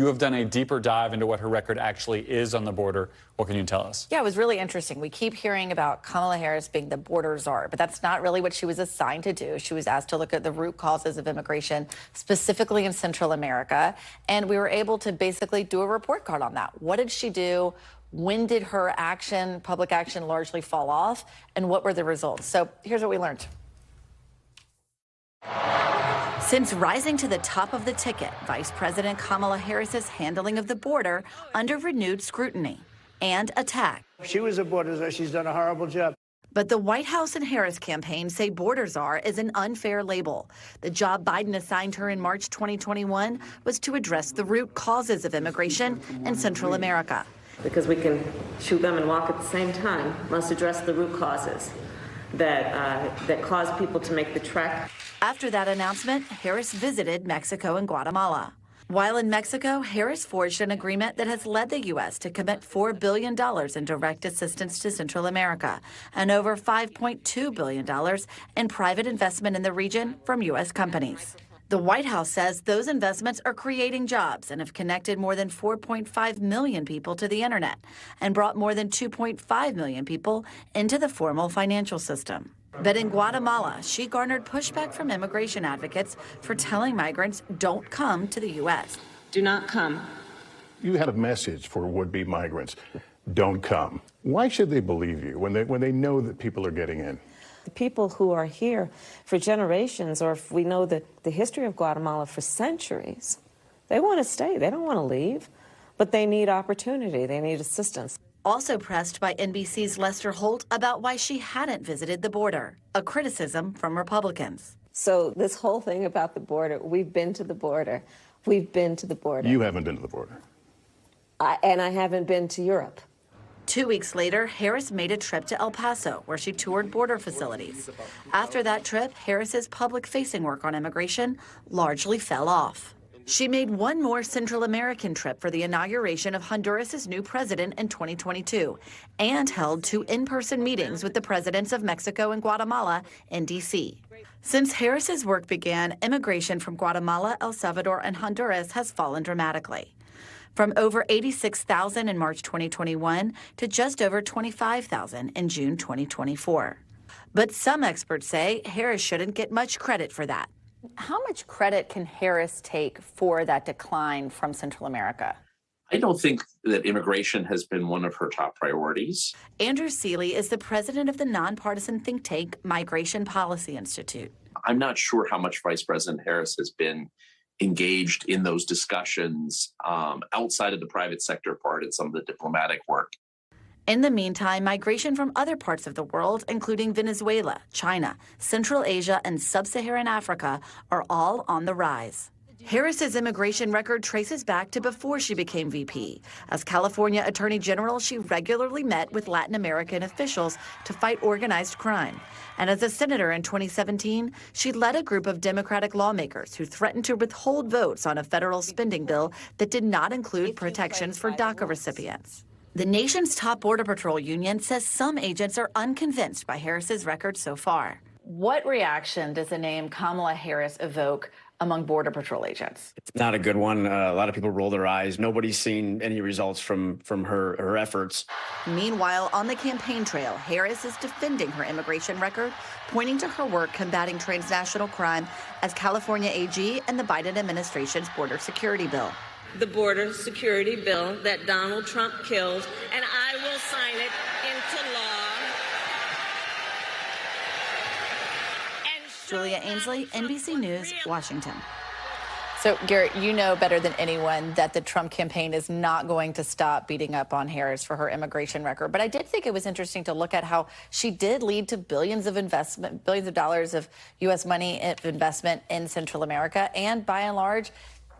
You have done a deeper dive into what her record actually is on the border. What can you tell us? Yeah, it was really interesting. We keep hearing about Kamala Harris being the border czar, but that's not really what she was assigned to do. She was asked to look at the root causes of immigration, specifically in Central America, and we were able to basically do a report card on that. What did she do? When did her action, public action, largely fall off? And what were the results? So here's what we learned. Since rising to the top of the ticket, Vice President Kamala Harris's handling of the border under renewed scrutiny and attack. She was a border czar. She's done a horrible job. But the White House and Harris campaign say border czar is an unfair label. The job Biden assigned her in March 2021 was to address the root causes of immigration in Central America. Because we can chew gum and walk at the same time, must address the root causes that cause people to make the trek. After that announcement, Harris visited Mexico and Guatemala. While in Mexico, Harris forged an agreement that has led the U.S. to commit $4 billion in direct assistance to Central America and over $5.2 billion in private investment in the region from U.S. companies. The White House says those investments are creating jobs and have connected more than 4.5 million people to the internet and brought more than 2.5 million people into the formal financial system. But in Guatemala, she garnered pushback from immigration advocates for telling migrants don't come to the U.S. Do not come. You have a message for would-be migrants. Don't come. Why should they believe you when they know that people are getting in? The people who are here for generations, or if we know the history of Guatemala for centuries, they want to stay. They don't want to leave, but they need opportunity. They need assistance. Also pressed by NBC's Lester Holt about why she hadn't visited the border, a criticism from Republicans. So this whole thing about the border, we've been to the border. We've been to the border. You haven't been to the border. And I haven't been to Europe. 2 weeks later, Harris made a trip to El Paso, where she toured border facilities. After that trip, Harris's public-facing work on immigration largely fell off. She made one more Central American trip for the inauguration of Honduras's new president in 2022 and held 2 in-person meetings with the presidents of Mexico and Guatemala in D.C. Since Harris's work began, immigration from Guatemala, El Salvador, and Honduras has fallen dramatically, from over 86,000 in March 2021 to just over 25,000 in June 2024. But some experts say Harris shouldn't get much credit for that. How much credit can Harris take for that decline from Central America? I don't think that immigration has been one of her top priorities. Andrew Seeley is the president of the nonpartisan think tank Migration Policy Institute. I'm not sure how much Vice President Harris has been engaged in those discussions outside of the private sector part and some of the diplomatic work. In the meantime, migration from other parts of the world, including Venezuela, China, Central Asia, and Sub-Saharan Africa, are all on the rise. Harris's immigration record traces back to before she became VP. As California Attorney General, she regularly met with Latin American officials to fight organized crime. And as a senator in 2017, she led a group of Democratic lawmakers who threatened to withhold votes on a federal spending bill that did not include protections for DACA recipients. The nation's top Border Patrol union says some agents are unconvinced by Harris's record so far. What reaction does the name Kamala Harris evoke among Border Patrol agents? It's not a good one. A lot of people roll their eyes. Nobody's seen any results from her efforts. Meanwhile, on the campaign trail, Harris is defending her immigration record, pointing to her work combating transnational crime as California AG and the Biden administration's border security bill. The border security bill that Donald Trump killed, and I will sign it into law. Julia Aisnley, NBC News, Washington. So, Garrett, you know better than anyone that the Trump campaign is not going to stop beating up on Harris for her immigration record. But I did think it was interesting to look at how she did lead to billions of dollars of U.S. money investment in Central America. And by and large,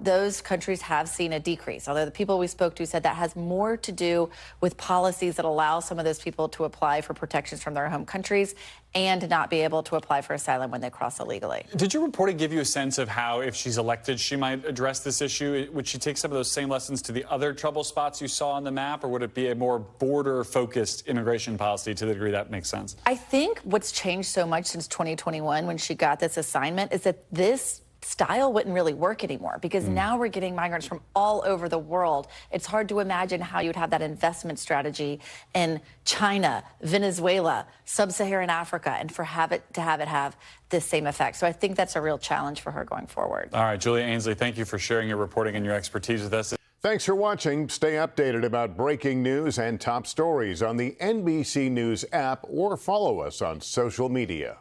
those countries have seen a decrease, although the people we spoke to said that has more to do with policies that allow some of those people to apply for protections from their home countries and not be able to apply for asylum when they cross illegally. Did your reporting give you a sense of how, if she's elected, she might address this issue? Would she take some of those same lessons to the other trouble spots you saw on the map, or would it be a more border-focused immigration policy to the degree that makes sense? I think what's changed so much since 2021 when she got this assignment is that this style wouldn't really work anymore, because now we're getting migrants from all over the world. It's hard to imagine how you'd have that investment strategy in China, Venezuela, sub-Saharan Africa, and to have it have this same effect. So I think that's a real challenge for her going forward. All right, Julia Aisnley, thank you for sharing your reporting and your expertise with us. Thanks for watching. Stay updated about breaking news and top stories on the NBC News app or follow us on social media.